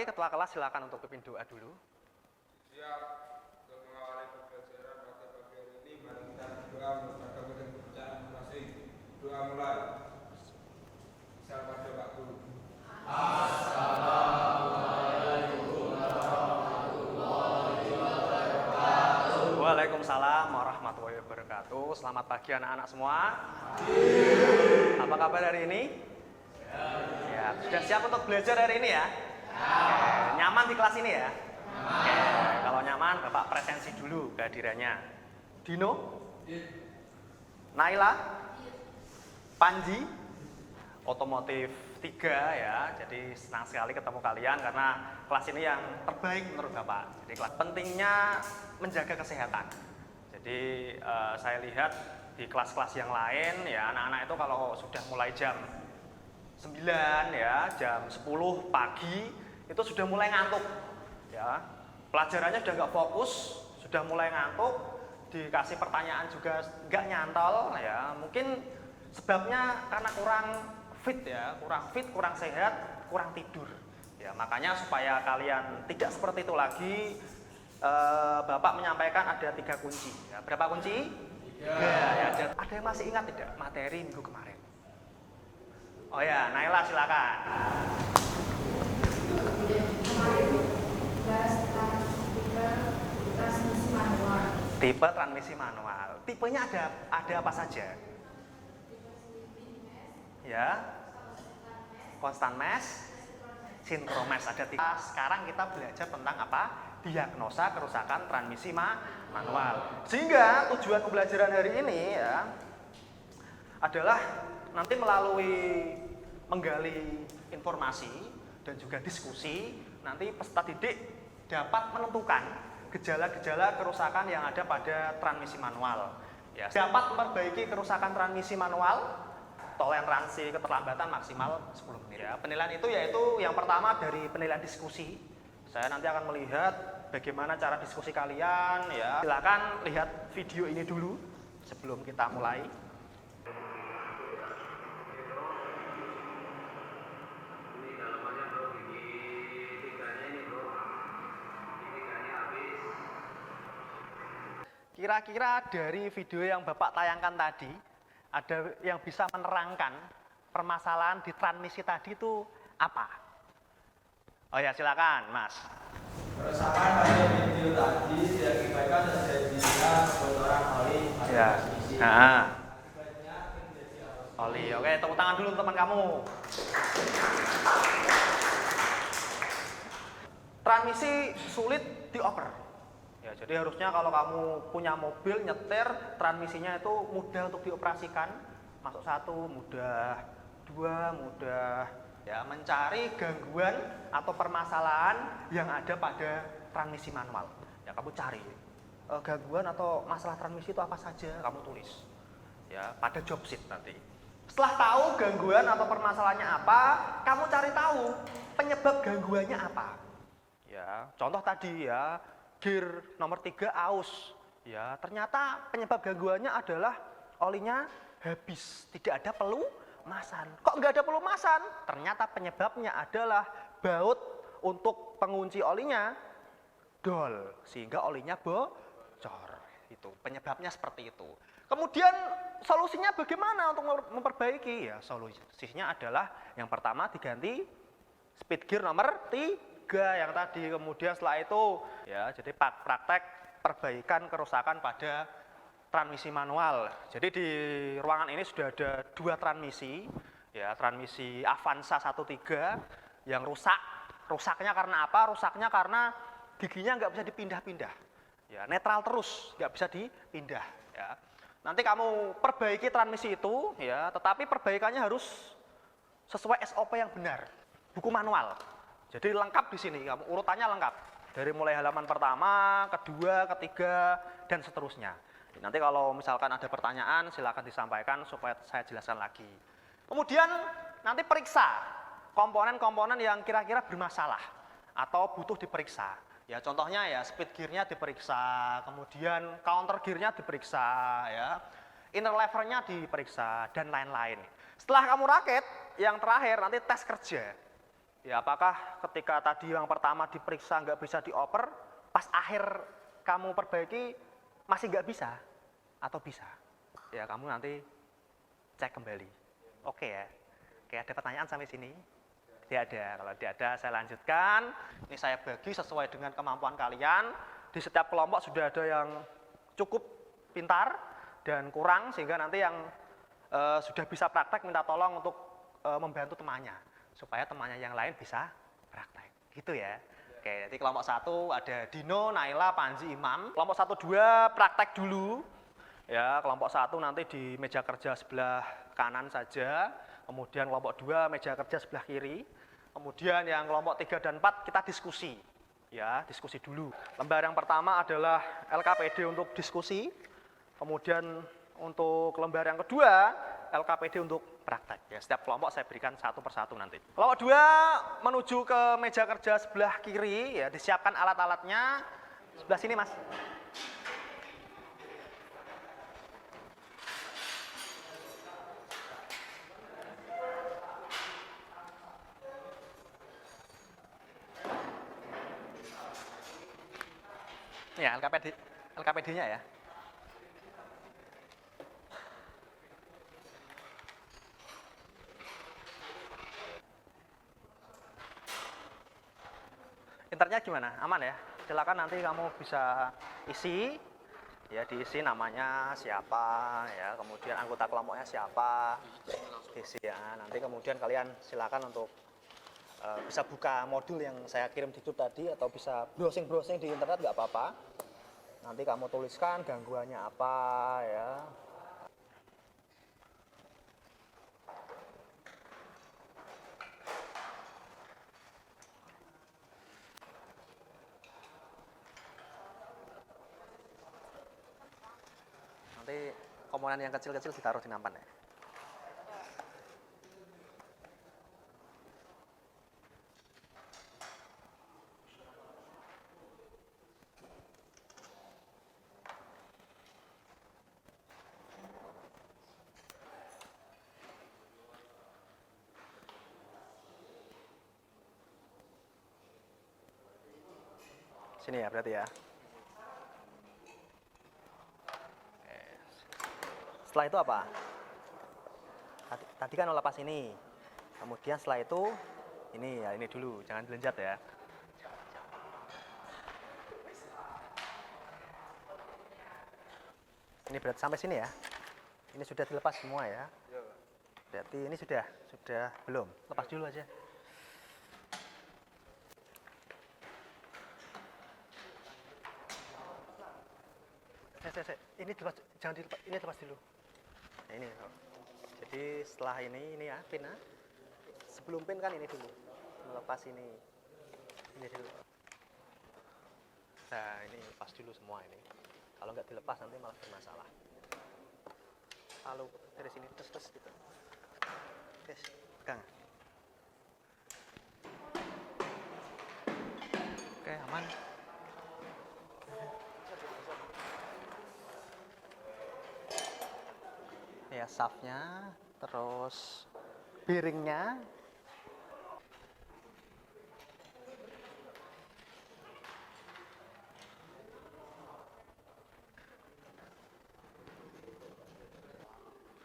ketua kelas silakan untuk pimpin doa dulu. Siap. Untuk mengawali pembelajaran pada pagi hari ini, mari kita berdoa menjaga kepercayaan masing. Doa mulai. Misal pada Pak Guru. Waalaikumsalam warahmatullahi wabarakatuh. Selamat pagi anak-anak semua. Apa kabar hari ini? Ya, sudah siap untuk belajar hari ini ya? Oke, nyaman di kelas ini ya? Oke, kalau nyaman Bapak presensi dulu kehadirannya. Dino? Naila? Panji? Otomotif 3 ya, jadi senang sekali ketemu kalian karena kelas ini yang terbaik menurut Bapak. Jadi kelas pentingnya menjaga kesehatan. Jadi saya lihat di kelas-kelas yang lain ya, anak-anak itu kalau sudah mulai jam 9 ya, jam 10 pagi itu sudah mulai ngantuk ya. Pelajarannya sudah nggak fokus, sudah mulai ngantuk, dikasih pertanyaan juga nggak nyantol ya. Mungkin sebabnya karena kurang fit ya, kurang sehat, kurang tidur. Ya, makanya supaya kalian tidak seperti itu lagi, Bapak menyampaikan ada 3 kunci. Ya, berapa kunci? 3. Ya, ada yang masih ingat tidak materi minggu kemarin? Oh ya, Naila silakan. Kemarin bahas transmisi manual. Tipe transmisi manual. Tipenya ada apa saja? Ya. Konstan mass, sinkromass, ada 3. Sekarang kita belajar tentang apa? Diagnosa kerusakan transmisi manual. Sehingga tujuan pembelajaran hari ini ya adalah nanti melalui menggali informasi dan juga diskusi, nanti peserta didik dapat menentukan gejala-gejala kerusakan yang ada pada transmisi manual. Ya, dapat memperbaiki kerusakan transmisi manual. Toleransi keterlambatan maksimal 10 menit. Ya, penilaian itu yaitu yang pertama dari penilaian diskusi. Saya nanti akan melihat bagaimana cara diskusi kalian ya. Silakan lihat video ini dulu sebelum kita mulai. Kira-kira dari video yang Bapak tayangkan tadi, ada yang bisa menerangkan permasalahan di transmisi tadi itu apa? Oh ya, silakan, Mas. Kerusakan pada video tadi diakibatkan terjadinya kebocoran oli pada transmisi. Akibatnya menjadi Oli. Oke, tepuk tangan dulu teman kamu. Transmisi sulit dioper. Ya, jadi harusnya kalau kamu punya mobil nyetir, transmisinya itu mudah untuk dioperasikan. Masuk 1 mudah, 2 mudah. Ya, mencari gangguan atau permasalahan yang ada pada transmisi manual. Ya, kamu cari gangguan atau masalah transmisi itu apa saja, kamu tulis. Ya, pada job sheet nanti. Setelah tahu gangguan atau permasalahannya apa, kamu cari tahu penyebab gangguannya apa. Ya, contoh tadi ya, gear nomor 3 aus. Ya, ternyata penyebab gangguannya adalah olinya habis, tidak ada pelumasan. Kok nggak ada pelumasan? Ternyata penyebabnya adalah baut untuk pengunci olinya dol, sehingga olinya bocor. Itu penyebabnya seperti itu. Kemudian solusinya bagaimana untuk memperbaiki? Ya, solusinya adalah yang pertama diganti speed gear nomor 3 yang tadi. Kemudian setelah itu ya, jadi praktek perbaikan kerusakan pada transmisi manual. Jadi di ruangan ini sudah ada 2 transmisi ya, transmisi Avanza 13 yang rusak. Rusaknya karena apa? Rusaknya karena giginya nggak bisa dipindah-pindah. Ya, netral terus, nggak bisa dipindah ya. Nanti kamu perbaiki transmisi itu ya, tetapi perbaikannya harus sesuai SOP yang benar. Buku manual. Jadi lengkap di sini, kamu urutannya lengkap. Dari mulai halaman pertama, kedua, ketiga, dan seterusnya. Nanti kalau misalkan ada pertanyaan, silakan disampaikan supaya saya jelaskan lagi. Kemudian nanti periksa komponen-komponen yang kira-kira bermasalah atau butuh diperiksa. Ya, contohnya ya speed gear-nya diperiksa, kemudian counter gear-nya diperiksa, ya, inner lever-nya diperiksa, dan lain-lain. Setelah kamu rakit, yang terakhir nanti tes kerja. Ya, apakah ketika tadi yang pertama diperiksa nggak bisa dioper, pas akhir kamu perbaiki masih nggak bisa atau bisa? Ya, kamu nanti cek kembali. Oke ya. Oke, ada pertanyaan sampai sini? Tidak ada. Kalau tidak ada, saya lanjutkan. Ini saya bagi sesuai dengan kemampuan kalian. Di setiap kelompok sudah ada yang cukup pintar dan kurang, sehingga nanti yang sudah bisa praktek minta tolong untuk membantu temannya, supaya temannya yang lain bisa praktek. Gitu ya. Oke, nanti kelompok 1 ada Dino, Naila, Panji, Imam. Kelompok 1, 2 praktek dulu. Ya, kelompok 1 nanti di meja kerja sebelah kanan saja. Kemudian kelompok 2 meja kerja sebelah kiri. Kemudian yang kelompok 3 dan 4 kita diskusi. Ya, diskusi dulu. Lembar yang pertama adalah LKPD untuk diskusi. Kemudian untuk lembar yang kedua LKPD untuk praktek. Ya, setiap kelompok saya berikan satu persatu nanti. Kelompok 2 menuju ke meja kerja sebelah kiri, ya, disiapkan alat-alatnya. Sebelah sini, Mas. Ya, LKPD-nya ya. Internetnya gimana? Aman ya? Silakan nanti kamu bisa isi, ya, diisi namanya siapa, ya, kemudian anggota kelompoknya siapa, isi ya. Nanti kemudian kalian silakan untuk bisa buka modul yang saya kirim di grup tadi, atau bisa browsing-browsing di internet, nggak apa-apa. Nanti kamu tuliskan gangguannya apa, ya. Nanti komponen yang kecil-kecil ditaruh di nampan ya. Sini ya berarti ya. Oke. Setelah itu apa? Tadi kan lepas ini. Kemudian setelah itu ini ya, ini dulu, jangan dilenjat ya. Ini berarti sampai sini ya. Ini sudah dilepas semua ya. Berarti ini sudah belum. Lepas dulu aja. Ini dilepas, jangan dilepas, ini lepas dulu. Nah, ini. Jadi setelah ini ya pin. Sebelum pin kan ini dulu. Melepas ini dulu. Nah, ini lepas dulu semua ini. Kalau nggak dilepas nanti malah bermasalah. Lalu dari sini terus gitu. Yes, pegang. Oke, aman. Ya, shaftnya, terus bearingnya.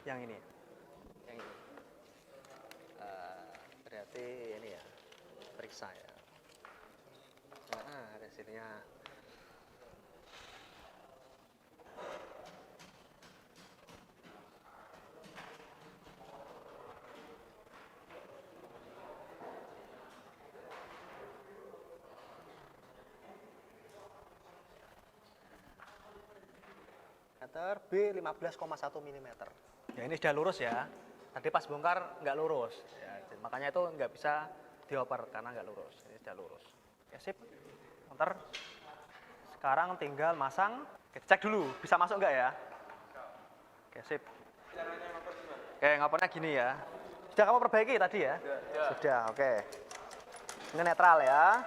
Yang ini. Berarti ini ya, periksa ya. Hasilnya. B 15,1 mm. Ya, ini sudah lurus ya. Tadi pas bongkar nggak lurus. Ya, makanya itu nggak bisa dioper karena nggak lurus. Ini sudah lurus. Ya, sip. Bentar. Sekarang tinggal masang. Oke, cek dulu bisa masuk nggak ya. Oke, sip. Oke, ngapornya gini ya. Sudah kamu perbaiki tadi ya? Sudah, oke. Ini netral ya.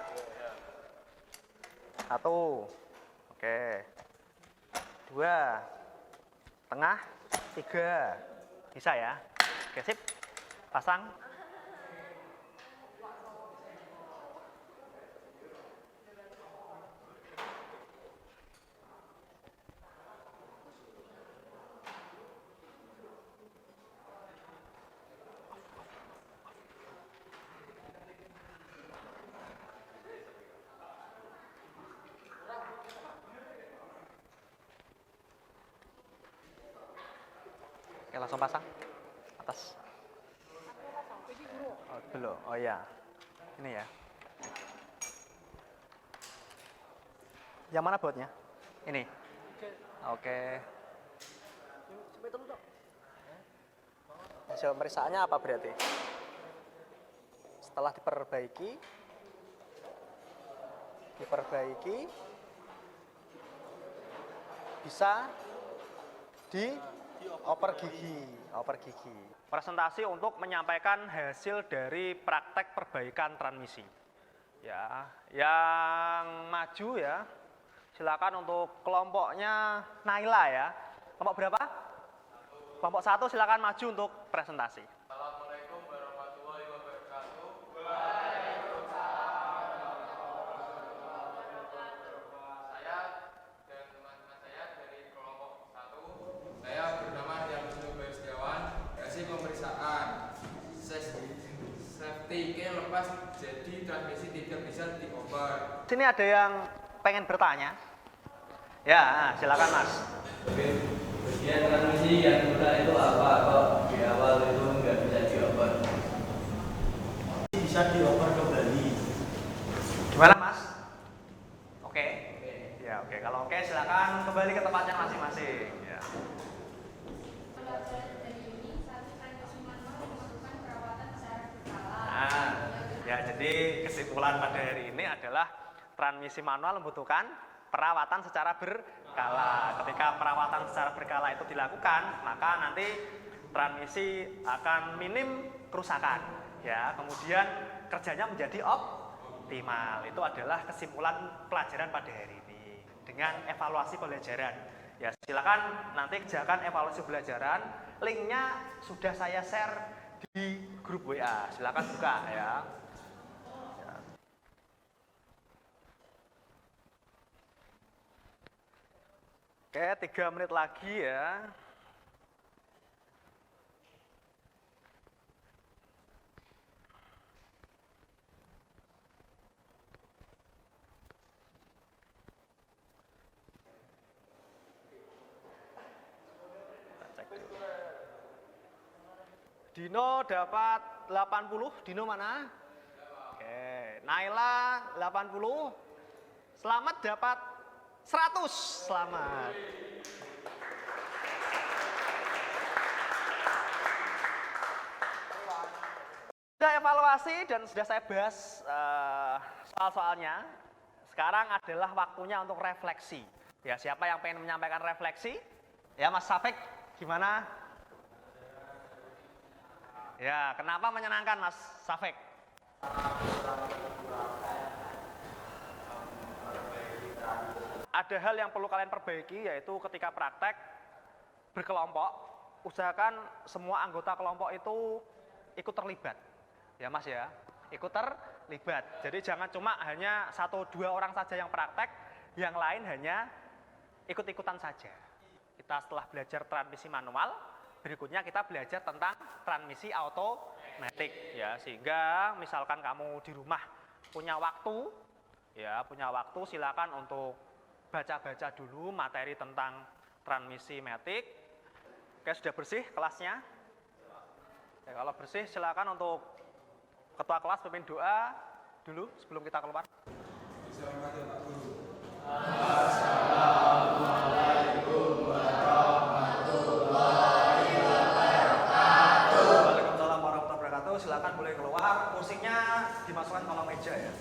Satu. Oke. 2. Tengah, 3. Bisa ya? Oke, sip. Pasang. langsung pasang atas. Oh, belum. Oh iya. Ini ya. Yang mana bautnya? Ini. Oke. Hasil pemeriksaannya apa berarti? Setelah diperbaiki bisa dioper gigi. Presentasi untuk menyampaikan hasil dari praktek perbaikan transmisi. Ya, yang maju ya. Silakan untuk kelompoknya Naila ya. Kelompok berapa? Kelompok 1 silakan maju untuk presentasi. Assalamualaikum warahmatullahi wabarakatuh. Saya dan teman-teman saya dari kelompok 1. Saya bernama Diamsulu Setiawan. Hasil pemeriksaan safety key lepas, jadi transmisi tidak bisa dioper. Sini ada yang pengen bertanya? Ya, silakan Mas. Oke, bagian transmisi yang rusak itu apa? Kok di awal itu nggak bisa dioper? Bisa dioper kembali. Gimana Mas? Oke. Ya, oke. Kalau oke silakan kembali ke tempatnya masing-masing. Ya. Pelajaran dari ini, satu transmisi manual membutuhkan perawatan secara berkala. Nah, ya jadi kesimpulan pada hari ini adalah transmisi manual membutuhkan perawatan secara berkala. Ketika perawatan secara berkala itu dilakukan, maka nanti transmisi akan minim kerusakan. Ya, kemudian kerjanya menjadi optimal. Itu adalah kesimpulan pelajaran pada hari ini dengan evaluasi pembelajaran. Ya, silakan nanti kerjakan evaluasi pembelajaran. Linknya sudah saya share di grup WA. Silakan buka ya. Oke, 3 menit lagi ya. Kita cek dulu. Dino dapat 80. Dino mana? Oke, Naila 80. Selamat dapat 100, selamat. Sudah evaluasi dan sudah saya bahas soal-soalnya. Sekarang adalah waktunya untuk refleksi. Ya, siapa yang pengen menyampaikan refleksi? Ya, Mas Safik, gimana? Ya, kenapa menyenangkan Mas Safik? Ada hal yang perlu kalian perbaiki, yaitu ketika praktek berkelompok, usahakan semua anggota kelompok itu ikut terlibat. Ya Mas ya, ikut terlibat. Jadi jangan cuma hanya 1-2 orang saja yang praktek, yang lain hanya ikut-ikutan saja. Kita setelah belajar transmisi manual, berikutnya kita belajar tentang transmisi automatik. Ya, sehingga misalkan kamu di rumah punya waktu, silakan untuk baca-baca dulu materi tentang transmisi matik. Oke, sudah bersih kelasnya? Ya, kalau bersih silakan untuk ketua kelas pimpin doa dulu sebelum kita keluar. Selamat ya Pak Guru. Assalamualaikum warahmatullahi wabarakatuh. Waalaikumsalam warahmatullahi wabarakatuh. Silakan boleh keluar. Musiknya dimasukkan kolom meja ya.